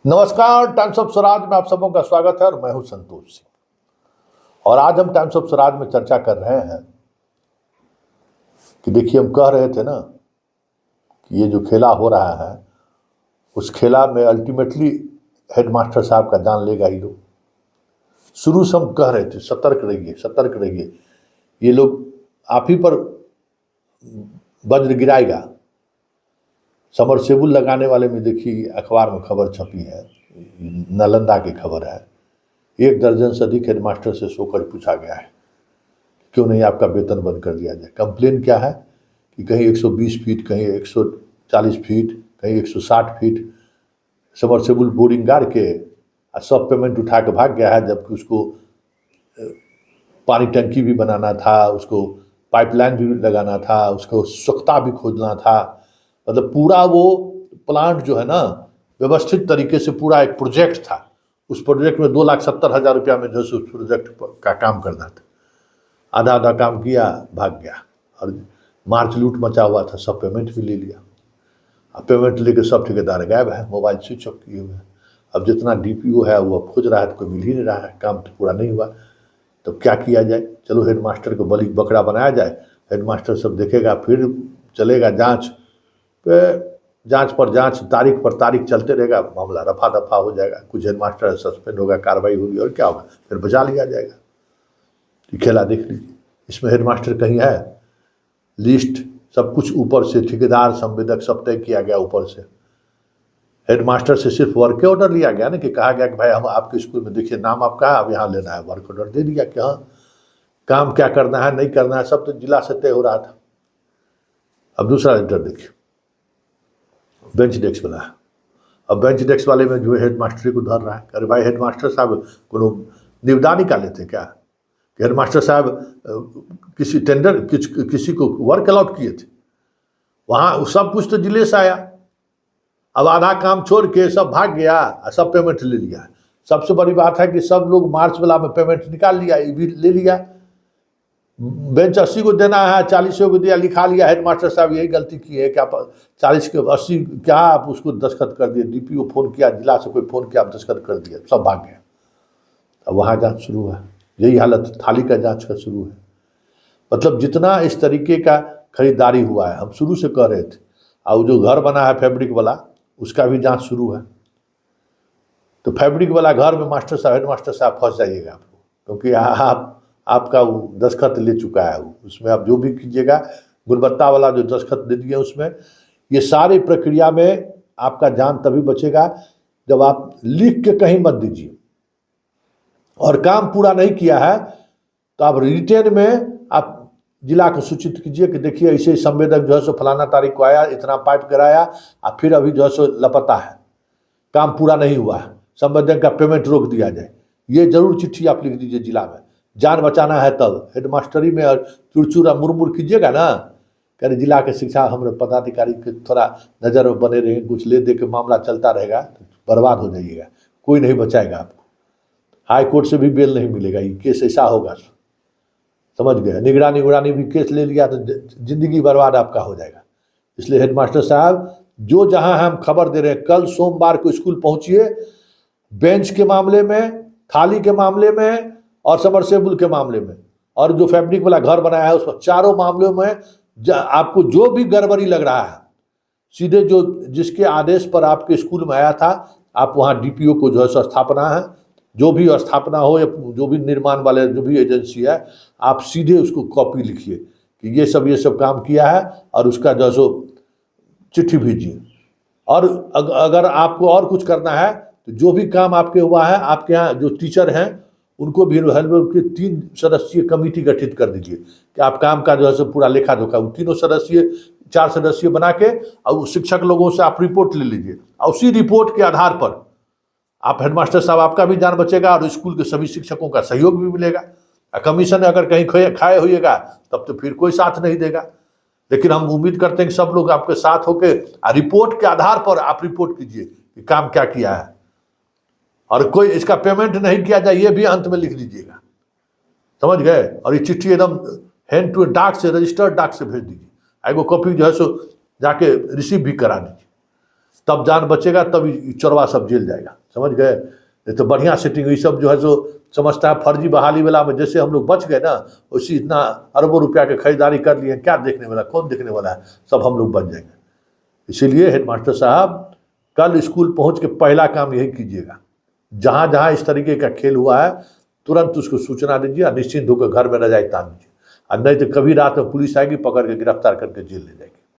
नमस्कार, times of Swaraj में आप सबों का स्वागत है और मैं हूं संतोष सिंह। और आज हम टाइम्स ऑफ स्वराज में चर्चा कर रहे हैं कि देखिए, हम कह रहे थे ना कि ये जो खेला हो रहा है उस खेला में अल्टीमेटली हेडमास्टर साहब का जान लेगा ही लोग। शुरू से हम कह रहे थे सतर्क रहिए, सतर्क रहिए, ये लोग आप ही पर वज्र गिराएगा। समरसेबुल लगाने वाले में देखिए अखबार में खबर छपी है, नालंदा की खबर है। 1 दर्जन से अधिक हेडमास्टर से सोकर पूछा गया है क्यों नहीं आपका वेतन बंद कर दिया जाए। कंप्लेन क्या है कि कहीं 120 फीट, कहीं 140 फीट, कहीं 160 फीट समरसेबुल बोरिंग गाड़ के सब पेमेंट उठा के भाग गया है, जबकि उसको पानी टंकी भी बनाना था, उसको पाइपलाइन भी लगाना था, उसको सोख्ता भी खोजना था। मतलब पूरा वो प्लांट जो है ना, व्यवस्थित तरीके से पूरा एक प्रोजेक्ट था। उस प्रोजेक्ट में 2,70,000 रुपया में जो है उस प्रोजेक्ट का काम करना था। आधा आधा काम किया, भाग गया और मार्च लूट मचा हुआ था। सब पेमेंट भी ले लिया। अब पेमेंट लेके सब ठेकेदार गायब है, मोबाइल स्विच ऑफ किए हुए हैं। अब जितना डीपीओ है वो अब खोज रहा है तो कोई मिल ही नहीं रहा है, काम तो पूरा नहीं हुआ। तो क्या किया जाए? चलो हेडमास्टर को बलि बकरा बनाया जाए, हेडमास्टर सब देखेगा, फिर चलेगा जांच पे, जांच पर जांच, तारीख पर तारीख चलते रहेगा, मामला रफा दफा हो जाएगा। कुछ हेडमास्टर सस्पेंड होगा, कार्रवाई होगी और क्या होगा, फिर बचा लिया जाएगा। ये खेला देख लीजिए। इसमें हेडमास्टर कहीं है? लिस्ट सब कुछ ऊपर से, ठेकेदार संवेदक सब तय किया गया ऊपर से। हेडमास्टर से सिर्फ वर्क ऑर्डर लिया गया ना, कि कहा गया कि भाई हम आपके स्कूल में देखिए नाम आपका है, अब यहाँ लेना है। वर्क ऑर्डर दे दिया कि हाँ, काम क्या करना है नहीं करना है सब तो जिला से तय हो रहा था। अब दूसरा लेटर देखिए, बेंच डेस्क बना है। अब बेंच डेस्क वाले में जो है हेडमास्टर को धर रहा है। अरे भाई हेडमास्टर साहब को निविदा निकाले थे क्या? कि हेडमास्टर साहब किसी टेंडर किसी को वर्क अलॉट किए थे? वहाँ सब कुछ तो जिले से आया। अब आधा काम छोड़ के सब भाग गया, सब पेमेंट ले लिया। सबसे बड़ी बात है कि सब लोग मार्च वाला में पेमेंट निकाल लिया, ये भी ले लिया। बेंच 80 को देना है, 40 को दिया, लिखा लिया। हेडमास्टर साहब यही गलती की है कि आप 40 के 80 क्या आप उसको दस्तखत कर दिए। डीपीओ फोन किया, जिला से कोई फोन किया, आप दस्तखत कर दिया, सब भाग गए। अब वहाँ जांच शुरू है। यही हालत थाली का जांच का शुरू है। मतलब जितना इस तरीके का खरीदारी हुआ है, हम शुरू से कह रहे थे। और जो घर बना है फैब्रिक वाला, उसका भी जांच शुरू है। तो फैब्रिक वाला घर में मास्टर साहब, हेडमास्टर साहब फंस जाइएगा आपको, क्योंकि आपका वो दस्तखत ले चुका है। उसमें आप जो भी कीजिएगा, गुणवत्ता वाला जो दस्तखत दे दिए उसमें, ये सारी प्रक्रिया में आपका जान तभी बचेगा जब आप लिख के कहीं मत दीजिए। और काम पूरा नहीं किया है तो आप रिटेन में आप जिला को सूचित कीजिए कि देखिए ऐसे संवेदक जो है सो फलाना तारीख को आया, इतना पाइप कराया, और फिर अभी जो है सो लापता है, काम पूरा नहीं हुआ है, संवेदक का पेमेंट रोक दिया जाए। ये जरूर चिट्ठी आप लिख दीजिए जिला में। जान बचाना है तब हेडमास्टरी में और चुरचुरा मुरमुर कीजिएगा ना, कह जिला के शिक्षा हमारे पदाधिकारी के थोड़ा नज़र में बने रहे, कुछ ले दे के मामला चलता रहेगा तो बर्बाद हो जाइएगा, कोई नहीं बचाएगा आपको। हाई कोर्ट से भी बेल नहीं मिलेगा, ये केस ऐसा होगा, समझ गए। निगरानी भी केस ले लिया तो जिंदगी बर्बाद आपका हो जाएगा। इसलिए हेडमास्टर साहब जो जहां हम खबर दे रहे हैं, कल सोमवार को स्कूल पहुंचिए, बेंच के मामले में, थाली के मामले में और समरसेबुल के मामले में, और जो फैब्रिक वाला घर बनाया है उसमें, चारों मामलों में आपको जो भी गड़बड़ी लग रहा है, सीधे जो जिसके आदेश पर आपके स्कूल में आया था, आप वहाँ डीपीओ को जो है स्थापना है, जो भी स्थापना हो या जो भी निर्माण वाले जो भी एजेंसी है, आप सीधे उसको कॉपी लिखिए कि ये सब काम किया है, और उसका जो सो चिट्ठी भेजिए। और अगर आपको और कुछ करना है तो जो भी काम आपके हुआ है, आपके यहाँ जो टीचर हैं उनको भी हेल्प के 3 सदस्यीय कमेटी गठित कर दीजिए कि आप काम का जो है सो पूरा लेखा जोखा, 3 सदस्यीय 4 सदस्यीय बना के, और शिक्षक लोगों से आप रिपोर्ट ले लीजिए, और उसी रिपोर्ट के आधार पर आप हेडमास्टर साहब आपका भी जान बचेगा और स्कूल के सभी शिक्षकों का सहयोग भी मिलेगा। कमीशन अगर कहीं खाए होइएगा तब तो फिर कोई साथ नहीं देगा। लेकिन हम उम्मीद करते हैं कि सब लोग आपके साथ होकर रिपोर्ट के आधार पर आप रिपोर्ट कीजिए कि काम क्या किया है, और कोई इसका पेमेंट नहीं किया जाए ये भी अंत में लिख दीजिएगा, समझ गए। और ये चिट्ठी एकदम हैंड टू डाक से, रजिस्टर्ड डाक से भेज दीजिए। एगो कॉपी जो है सो जाके रिसीव भी करा दीजिए, तब जान बचेगा, तब ये चोरवा सब जेल जाएगा, समझ गए। ये तो बढ़िया सेटिंग हुई, सब जो है जो समझता है फर्जी बहाली वाला में जैसे हम लोग बच गए ना, उसी इतना अरबों रुपया के खरीदारी कर लिए, क्या देखने वाला, कौन देखने वाला है, सब हम लोग बच जाएंगे। इसीलिए हेडमास्टर साहब कल स्कूल पहुंच के पहला काम यही कीजिएगा, जहाँ जहाँ इस तरीके का खेल हुआ है तुरंत उसको सूचना दीजिए और निश्चिंत होकर घर में रजाई तान दीजिए, और नहीं तो कभी रात में पुलिस आएगी, पकड़ के गिरफ्तार करके जेल ले जाएगी।